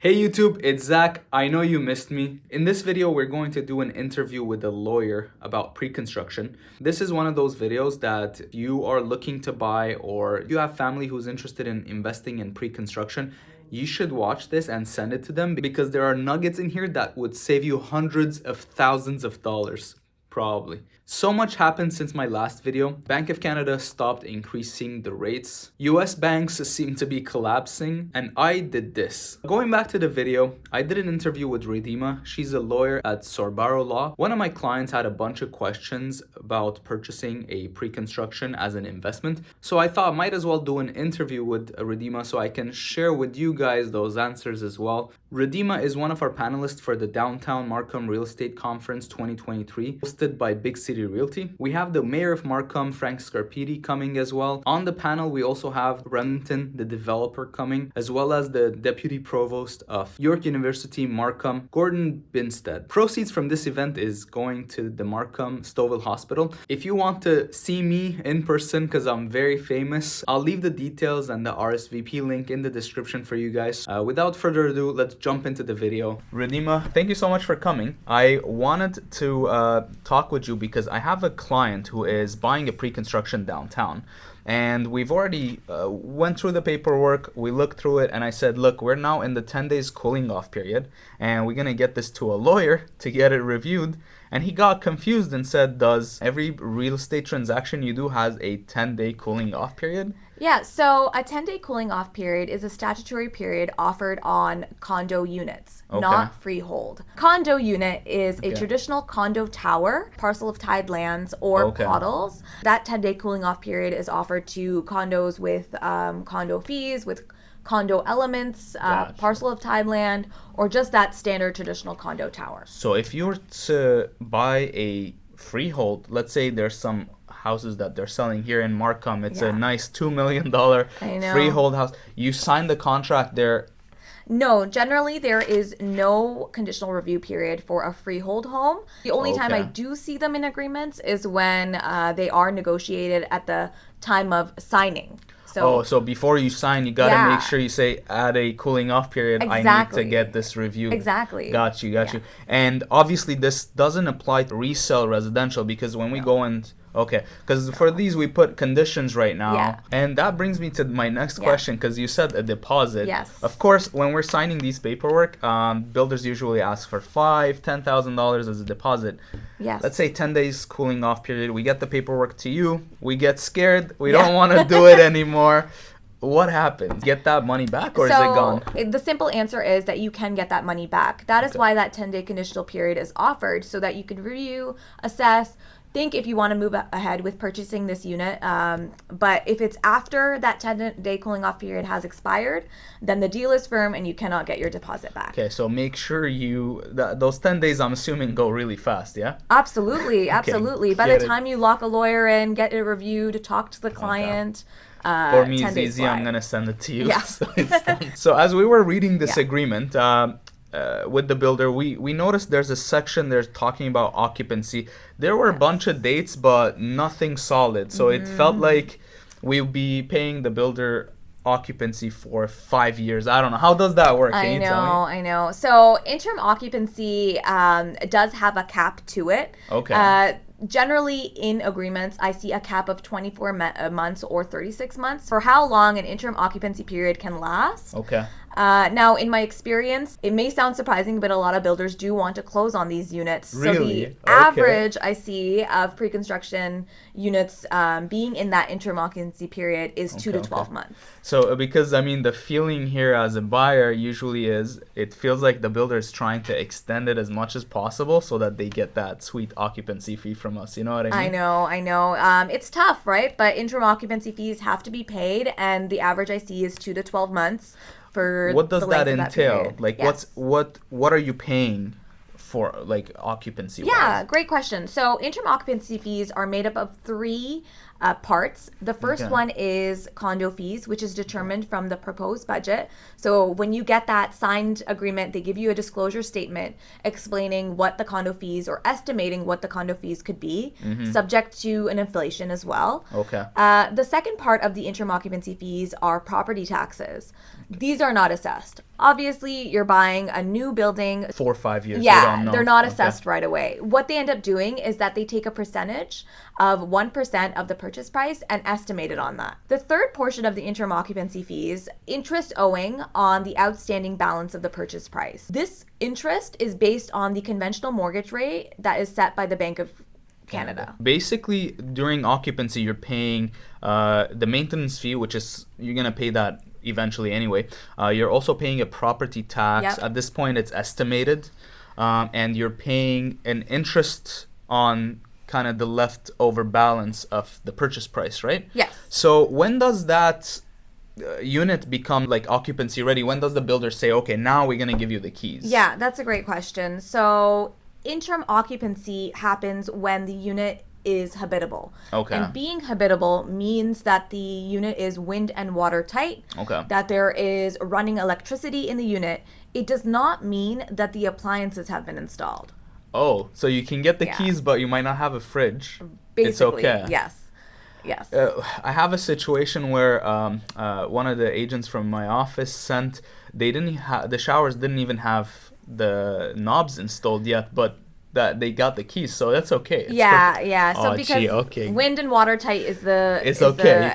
Hey YouTube, it's Zach. I know you missed me. In this video, we're going to do an interview with a lawyer about pre-construction. This is one of those videos that you are looking to buy or you have family who's interested in investing in pre-construction. You should watch this and send it to them because there are nuggets in here that would save you hundreds of thousands of dollars. Probably. So much happened since my last video. Bank of Canada stopped increasing the rates. US banks seem to be collapsing, and I did this. Going back to the video, I did an interview with Ridhima. She's a lawyer at SorbaraLaw. One of my clients had a bunch of questions about purchasing a pre-construction as an investment. So I thought I might as well do an interview with Ridhima so I can share with you guys those answers as well. Ridhima is one of our panelists for the Downtown Markham Real Estate Conference 2023, hosted by Big City Realty. We have the Mayor of Markham, Frank Scarpitti, coming as well. On the panel, we also have Remington, the developer, coming, as well as the Deputy Provost of York University, Markham, Gordon Binstead. Proceeds from this event is going to the Markham Stouffville Hospital. If you want to see me in person, because I'm very famous, I'll leave the details and the RSVP link in the description for you guys. Without further ado, let's jump into the video. Ridhima, thank you so much for coming. I wanted to talk with you because I have a client who is buying a pre-construction downtown, and we've already went through the paperwork. We looked through it, and I said, look, we're now in the 10 days cooling off period, and we're gonna get this to a lawyer to get it reviewed. And he got confused and said, does every real estate transaction you do has a 10-day cooling off period? Yeah, so a 10-day cooling off period is a statutory period offered on condo units, not freehold. Condo unit is a traditional condo tower, parcel of tied lands, or pottles. That 10-day cooling off period is offered to condos with condo fees, with condo elements, parcel of tied land, or just that standard traditional condo tower. So if you were to buy a freehold, let's say there's some houses that they're selling here in Markham, it's a nice $2 million freehold house. You sign the contract there. No, generally there is no conditional review period for a freehold home. The only time I do see them in agreements is when they are negotiated at the time of signing. So before you sign, you got to make sure you say, add a cooling off period. I need to get this reviewed. Exactly. Got you. And obviously this doesn't apply to resale residential, because when we go and because for these we put conditions right now, and that brings me to my next question, because you said a deposit. Yes. Of course, when we're signing these paperwork, builders usually ask for $10,000 as a deposit. Yes. Let's say 10 days cooling off period. We get the paperwork to you. We get scared. We don't want to do it anymore. What happens? Get that money back, or is it gone? The simple answer is that you can get that money back. That is why that 10-day conditional period is offered, so that you can review, assess, think if you want to move ahead with purchasing this unit. But if it's after that 10-day cooling off period has expired, then the deal is firm and you cannot get your deposit back. Okay, so make sure those 10 days, I'm assuming, go really fast, yeah? Absolutely, absolutely. By the time you lock a lawyer in, get it reviewed, talk to the client. For me, it's easy. I'm going to send it to you. Yeah. So as we were reading this agreement, with the builder, we noticed there's a section there talking about occupancy. There were a bunch of dates, but nothing solid. So it felt like we'll be paying the builder occupancy for 5 years. I don't know. How does that work? Can you tell me? I know. So interim occupancy does have a cap to it. Generally, in agreements, I see a cap of 24 months or 36 months for how long an interim occupancy period can last. Now, in my experience, it may sound surprising, but a lot of builders do want to close on these units. Really? So the average I see of pre-construction units being in that interim occupancy period is 2 to 12 months. So because, I mean, the feeling here as a buyer usually is it feels like the builder is trying to extend it as much as possible so that they get that sweet occupancy fee from us. You know what I mean? I know. It's tough, right? But interim occupancy fees have to be paid, and the average I see is 2 to 12 months. What does that entail? Like, what are you paying for, like, occupancy wise? Yeah, great question. So interim occupancy fees are made up of three parts. The first one is condo fees, which is determined from the proposed budget. So when you get that signed agreement, they give you a disclosure statement explaining what the condo fees or estimating what the condo fees could be, subject to an inflation as well. Okay. The second part of the interim occupancy fees are property taxes. These are not assessed. Obviously, you're buying a new building. 4 or 5 years. Yeah, they're not assessed right away. What they end up doing is that they take a percentage of 1% of the purchase price and estimate it on that. The third portion of the interim occupancy fees, interest owing on the outstanding balance of the purchase price. This interest is based on the conventional mortgage rate that is set by the Bank of Canada. Basically, during occupancy, you're paying the maintenance fee, which is, you're going to pay that eventually anyway. You're also paying a property tax. At this point, it's estimated. And you're paying an interest on kind of the leftover balance of the purchase price, right? Yes. So when does that unit become like occupancy ready? When does the builder say, okay, now we're going to give you the keys? Yeah, that's a great question. So interim occupancy happens when the unit is habitable. Okay. And being habitable means that the unit is wind and water tight, that there is running electricity in the unit. It does not mean that the appliances have been installed. Oh, so you can get the keys, but you might not have a fridge. Basically, it's okay. Yes. I have a situation where one of the agents from my office sent, the showers didn't even have the knobs installed yet, but that they got the keys, so that's okay. Yeah. So because wind and water tight is the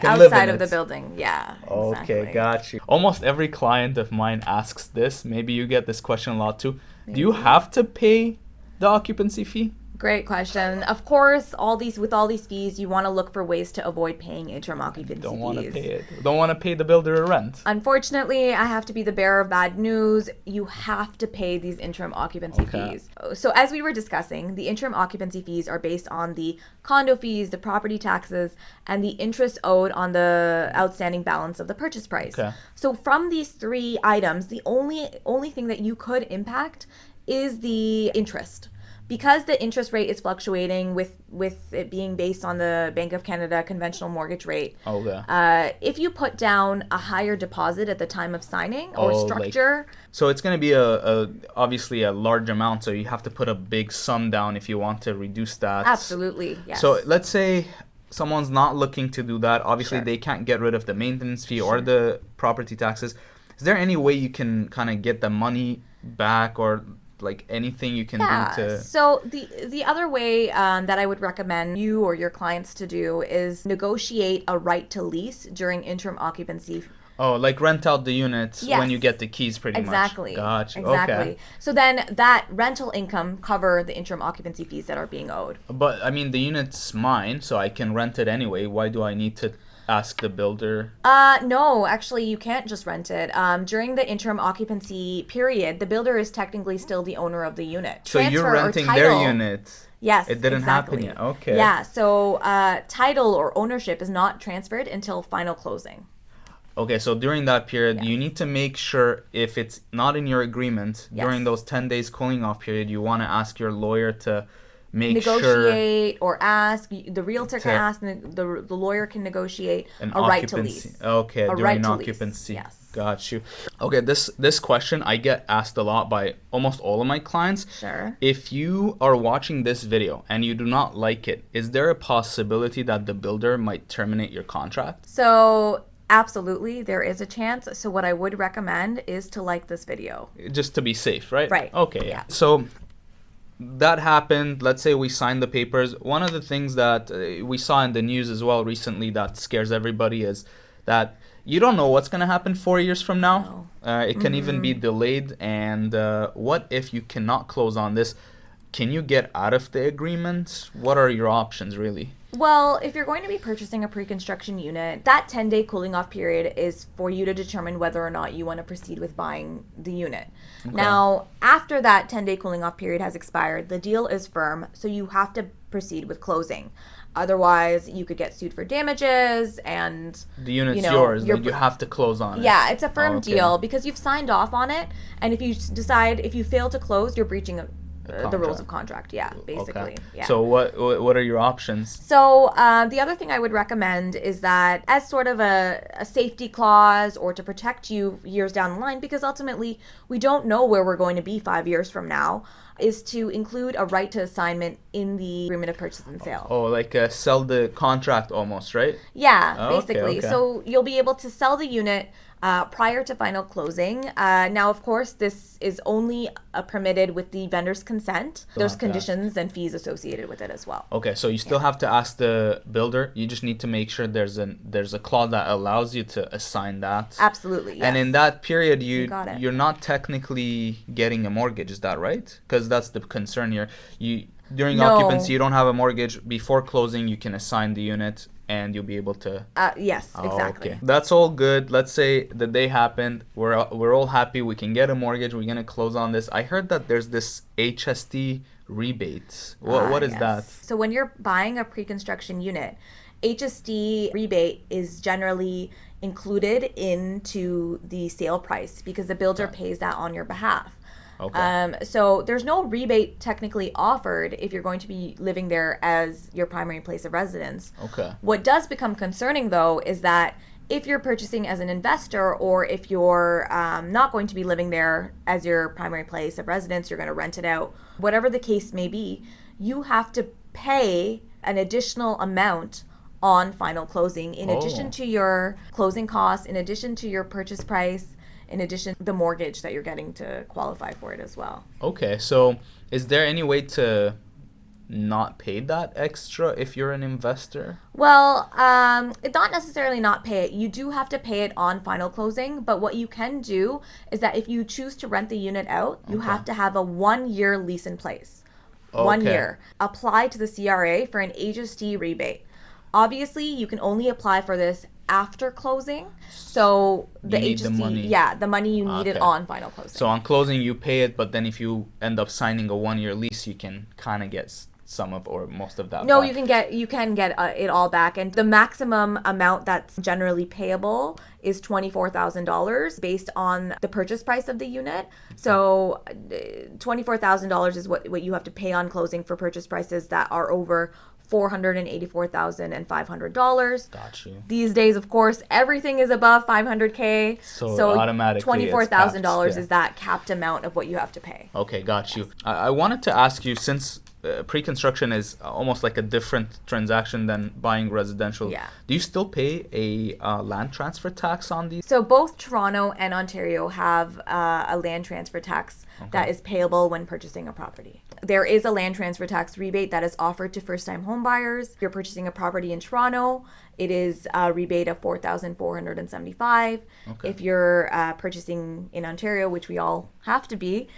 outside of the building. Yeah. Okay, exactly. Got you. Almost every client of mine asks this. Maybe you get this question a lot too. Maybe. Do you have to pay the occupancy fee? Great question. Of course, with all these fees, you want to look for ways to avoid paying interim occupancy fees. Don't want to pay it. Don't want to pay the builder a rent. Unfortunately, I have to be the bearer of bad news. You have to pay these interim occupancy fees. So as we were discussing, the interim occupancy fees are based on the condo fees, the property taxes, and the interest owed on the outstanding balance of the purchase price. So from these three items, the only thing that you could impact is the interest. Because the interest rate is fluctuating with it being based on the Bank of Canada conventional mortgage rate. If you put down a higher deposit at the time of signing or structure. So it's going to be obviously a large amount, so you have to put a big sum down if you want to reduce that. Absolutely, yes. So let's say someone's not looking to do that. Obviously, they can't get rid of the maintenance fee or the property taxes. Is there any way you can kind of get the money back, or like anything you can do to... So the other way that I would recommend you or your clients to do is negotiate a right to lease during interim occupancy. Oh, like rent out the units when you get the keys, pretty much. Exactly. Gotcha. Exactly. Okay. So then that rental income cover the interim occupancy fees that are being owed. But I mean, the unit's mine, so I can rent it anyway. Why do I need to ask the builder? No, actually you can't just rent it. During the interim occupancy period, the builder is technically still the owner of the unit. So you're renting their unit. Yes, it didn't happen yet. Okay. Yeah, so title or ownership is not transferred until final closing. Okay, so during that period, you need to make sure, if it's not in your agreement, during those 10 days cooling off period, you want to ask your lawyer to negotiate or ask. The realtor can ask, and the lawyer can negotiate a right to lease. Okay, during occupancy. Yes. Got you. Okay, this question I get asked a lot by almost all of my clients. Sure. If you are watching this video and you do not like it, is there a possibility that the builder might terminate your contract? So absolutely, there is a chance. So what I would recommend is to like this video. Just to be safe, right? Right. Okay, yeah. So that happened. Let's say we signed the papers. One of the things that we saw in the news as well recently that scares everybody is that you don't know what's going to happen 4 years from now. It can even be delayed. And what if you cannot close on this? Can you get out of the agreement? What are your options, really? Well, if you're going to be purchasing a pre-construction unit, that 10-day cooling off period is for you to determine whether or not you want to proceed with buying the unit. Okay. Now, after that 10-day cooling off period has expired, the deal is firm, so you have to proceed with closing. Otherwise, you could get sued for damages, and the unit's yours. You have to close on it. Yeah, it's a firm deal because you've signed off on it, and if you fail to close, you're breaching the rules of contract. Yeah, basically. Okay. Yeah. So what are your options? So the other thing I would recommend is that as sort of a safety clause or to protect you years down the line, because ultimately we don't know where we're going to be 5 years from now, is to include a right to assignment in the agreement of purchase and sale. Oh, like sell the contract almost, right? Yeah, Oh, basically. okay. So you'll be able to sell the unit prior to final closing. Now, of course, this is only permitted with the vendor's consent. There's conditions and fees associated with it as well. Okay, so you still have to ask the builder. You just need to make sure there's a clause that allows you to assign that. Absolutely. Yes. And in that period, you're not technically getting a mortgage. Is that right? Because that's the concern here. During occupancy, you don't have a mortgage. Before closing, you can assign the unit and you'll be able to. Yes, exactly. Okay. That's all good. Let's say the day happened. We're all happy. We can get a mortgage. We're gonna close on this. I heard that there's this HST rebate. What is that? So when you're buying a pre-construction unit, HST rebate is generally included into the sale price because the builder pays that on your behalf. Okay. So there's no rebate technically offered if you're going to be living there as your primary place of residence. Okay. What does become concerning, though, is that if you're purchasing as an investor or if you're not going to be living there as your primary place of residence, you're going to rent it out, whatever the case may be, you have to pay an additional amount on final closing in addition to your closing costs, in addition to your purchase price, in addition to the mortgage that you're getting to qualify for it as well. Okay, so is there any way to not pay that extra if you're an investor? Well, not necessarily not pay it. You do have to pay it on final closing, but what you can do is that if you choose to rent the unit out, you have to have a 1-year lease in place. 1 year. Apply to the CRA for an HST rebate. Obviously, you can only apply for this after closing. So the HST, the money you need it on final closing. So on closing you pay it, but then if you end up signing a 1-year lease, you can kind of get some of or most of that. No, back. you can get it all back, and the maximum amount that's generally payable is $24,000 based on the purchase price of the unit. So $24,000 is what you have to pay on closing for purchase prices that are over $484,500. Got you. These days, of course, everything is above $500K. So automatically $24,000 is that capped amount of what you have to pay. Okay, got you. I wanted to ask you, since pre-construction is almost like a different transaction than buying residential. Yeah. Do you still pay a land transfer tax on these? So both Toronto and Ontario have a land transfer tax that is payable when purchasing a property. There is a land transfer tax rebate that is offered to first-time home buyers. If you're purchasing a property in Toronto, it is a rebate of $4,475. If you're purchasing in Ontario, which we all have to be,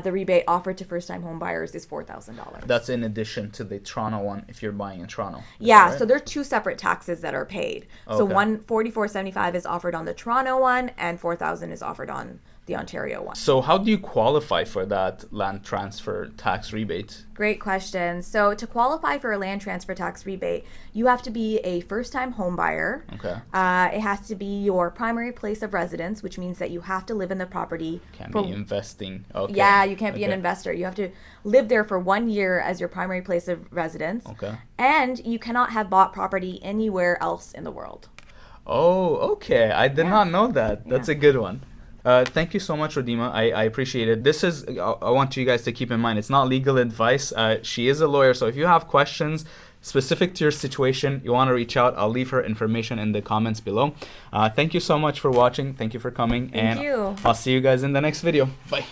the rebate offered to first-time home buyers is $4,000. That's in addition to the Toronto one if you're buying in Toronto. Yeah, right? So there are two separate taxes that are paid. So one $4,475 is offered on the Toronto one, and $4,000 is offered on the Ontario one. So how do you qualify for that land transfer tax rebate? Great question. So to qualify for a land transfer tax rebate, you have to be a first-time home buyer. It has to be your primary place of residence, which means that you have to live in the property. Can't be investing. Yeah, you can't be an investor. You have to live there for 1 year as your primary place of residence. And you cannot have bought property anywhere else in the world. Oh, okay. I did not know that. That's a good one. Thank you so much, Ridhima. I appreciate it. This is, I want you guys to keep in mind, it's not legal advice. She is a lawyer, so if you have questions specific to your situation, you want to reach out, I'll leave her information in the comments below. Thank you so much for watching. Thank you for coming. Thank you. I'll see you guys in the next video. Bye.